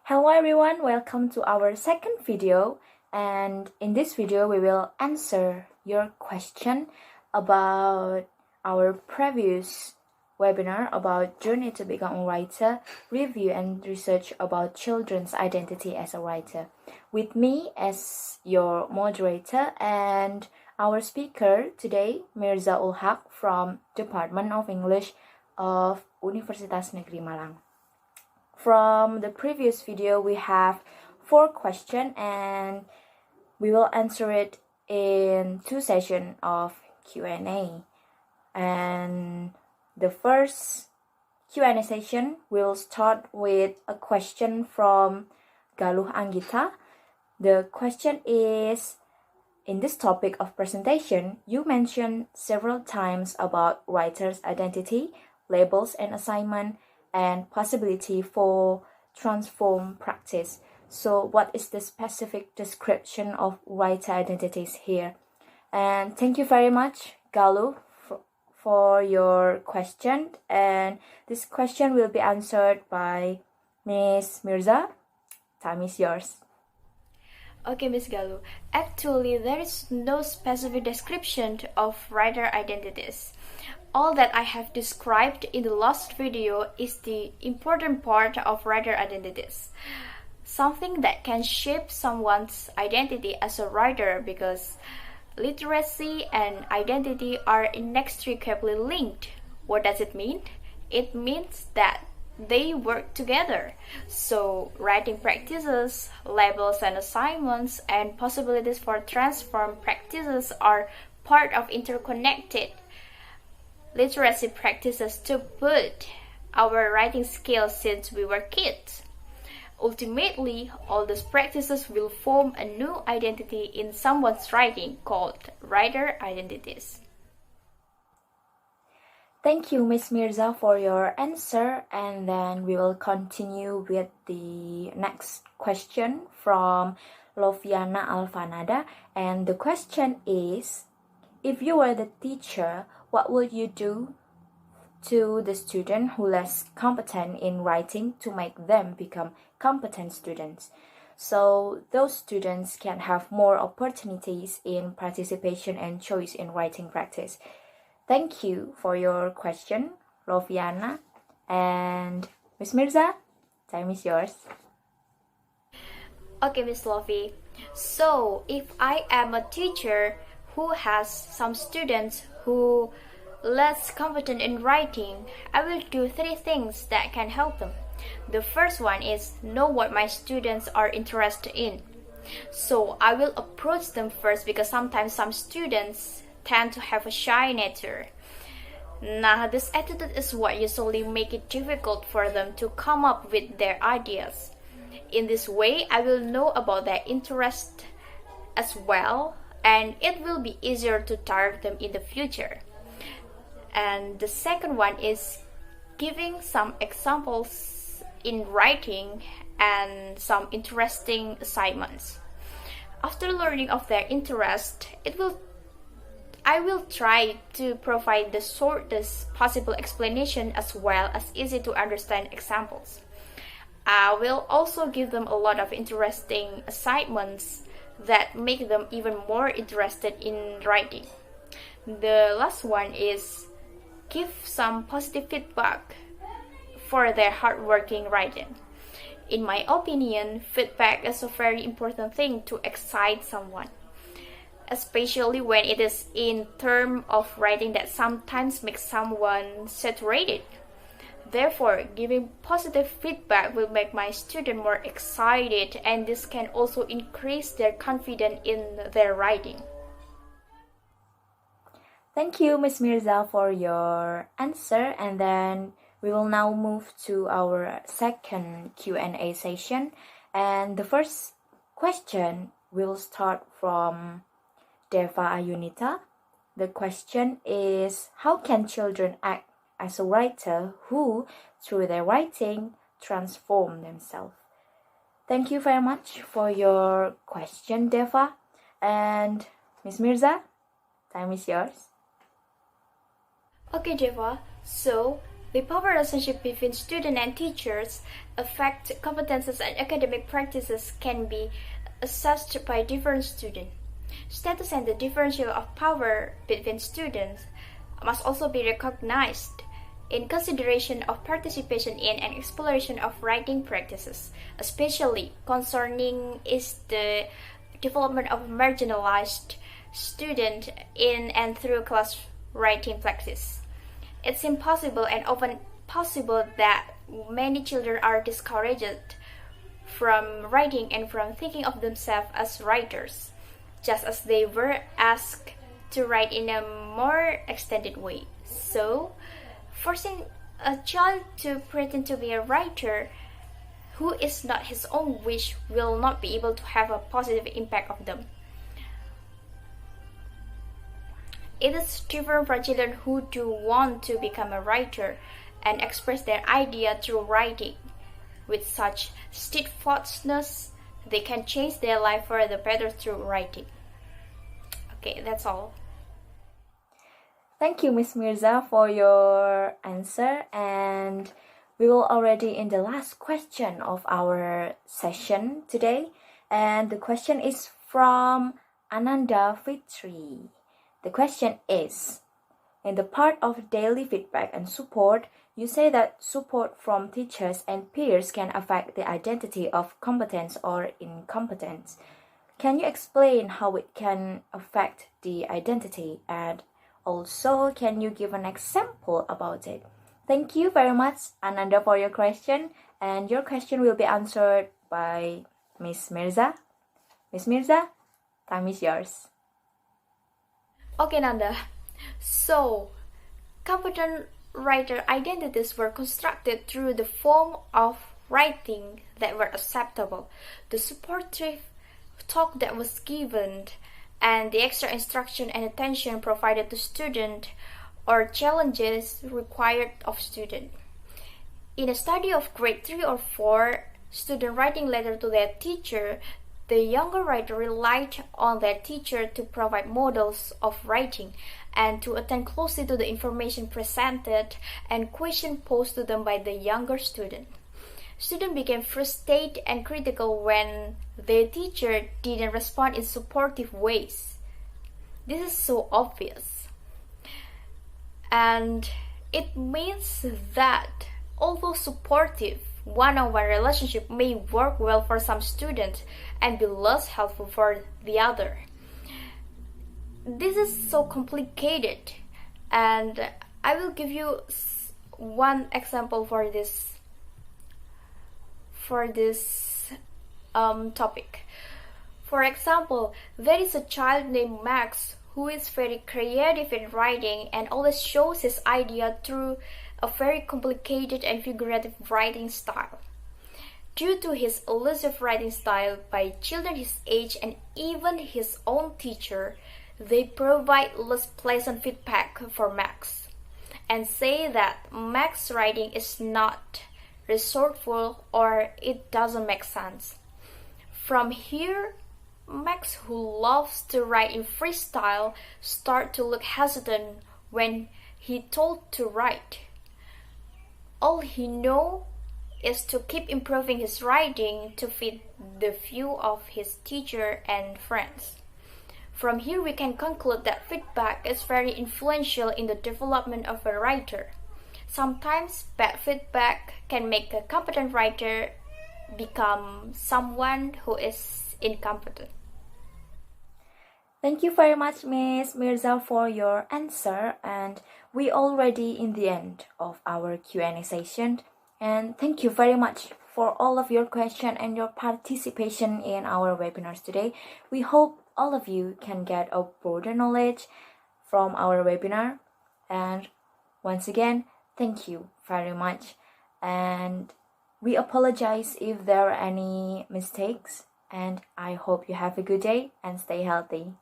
Hello everyone, welcome to our second video, and in this video we will answer your question about our previous webinar about journey to become a writer, review and research about children's identity as a writer, with me as your moderator and our speaker today, Mirza Ulkhaq from Department of English of Universitas Negeri Malang. From the previous video, we have 4 questions and we will answer it in 2 sessions of Q&A. And the first Q&A session will start with a question from Galuh Anggita. The question is, in this topic of presentation, you mentioned several times about writer's identity, labels and assignment, and possibility for transform practice. So what is the specific description of writer identities here? And thank you very much, Galuh, for your question. And this question will be answered by Miss Mirza. Time is yours. Okay, Miss Galuh. Actually, there is no specific description of writer identities. All that I have described in the last video is the important part of writer identities. Something that can shape someone's identity as a writer, because literacy and identity are inextricably linked. What does it mean? It means that they work together. So writing practices, labels and assignments, and possibilities for transform practices are part of interconnected literacy practices to put our writing skills since we were kids. Ultimately, all these practices will form a new identity in someone's writing called writer identities. Thank you, Miss Mirza, for your answer, and then we will continue with the next question from Loviana Alfanada, and the question is, if you were the teacher, what would you do to the student who less competent in writing to make them become competent students? So those students can have more opportunities in participation and choice in writing practice. Thank you for your question, Loviana. And Miss Mirza, time is yours. Okay, Miss Lovi. So if I am a teacher who has some students who less competent in writing, I will do 3 things that can help them. The first one is know what my students are interested in. So I will approach them first, because sometimes some students tend to have a shy nature. Now, this attitude is what usually make it difficult for them to come up with their ideas. In this way, I will know about their interest as well, and it will be easier to target them in the future. And the second one is giving some examples in writing and some interesting assignments. After learning of their interest, I will try to provide the shortest possible explanation as well as easy to understand examples. I will also give them a lot of interesting assignments that make them even more interested in writing. The last one is give some positive feedback for their hardworking writing. In my opinion, feedback is a very important thing to excite someone, especially when it is in terms of writing that sometimes makes someone saturated. Therefore, giving positive feedback will make my student more excited, and this can also increase their confidence in their writing. Thank you, Miss Mirza, for your answer, and then we will now move to our second Q&A session. And the first question will start from Deva Ayunita. The question is, how can children act as a writer who, through their writing, transform themselves? Thank you very much for your question, Deva. And Miss Mirza, time is yours. Okay, Deva. So, The power relationship between student and teachers affect competences and academic practices can be assessed by different students. Status and the differential of power between students must also be recognized in consideration of participation in and exploration of writing practices, especially concerning is the development of marginalized student in and through class writing practice. It's impossible and often possible that many children are discouraged from writing and from thinking of themselves as writers, just as they were asked to write in a more extended way. So, forcing a child to pretend to be a writer who is not his own wish will not be able to have a positive impact on them. It is different for children who do want to become a writer and express their idea through writing. With such steadfastness, they can change their life for the better through writing. Okay, that's all. Thank you, Miss Mirza, for your answer. And we will already in the last question of our session today. And the question is from Ananda Fitri. The question is, in the part of daily feedback and support, you say that support from teachers and peers can affect the identity of competence or incompetence. Can you explain how it can affect the identity, and also can you give an example about it? Thank you very much, Ananda, for your question, and your question will be answered by Miss Mirza. Miss Mirza, time is yours. Okay, Nanda. So, competent writer identities were constructed through the form of writing that were acceptable, the supportive talk that was given, and the extra instruction and attention provided to student or challenges required of student. In a study of grade 3 or 4, student writing letter to their teacher, the younger writer relied on their teacher to provide models of writing and to attend closely to the information presented and questions posed to them by the younger student. Students became frustrated and critical when their teacher didn't respond in supportive ways. This is so obvious. And it means that although supportive, one-on-one relationship may work well for some students and be less helpful for the other. This is so complicated, and I will give you one example for this topic. For example, there is a child named Max who is very creative in writing and always shows his idea through a very complicated and figurative writing style. Due to his elusive writing style by children his age and even his own teacher, they provide less pleasant feedback for Max and say that Max's writing is not resourceful or it doesn't make sense. From here, Max, who loves to write in freestyle, starts to look hesitant when he told to write. All he knows is to keep improving his writing to fit the view of his teacher and friends. From here, we can conclude that feedback is very influential in the development of a writer. Sometimes bad feedback can make a competent writer become someone who is incompetent. Thank you very much, Miss Mirza, for your answer, and we already in the end of our Q&A session. And thank you very much for all of your questions and your participation in our webinars today. We hope all of you can get a broader knowledge from our webinar. And once again, thank you very much. And we apologize if there are any mistakes. And I hope you have a good day and stay healthy.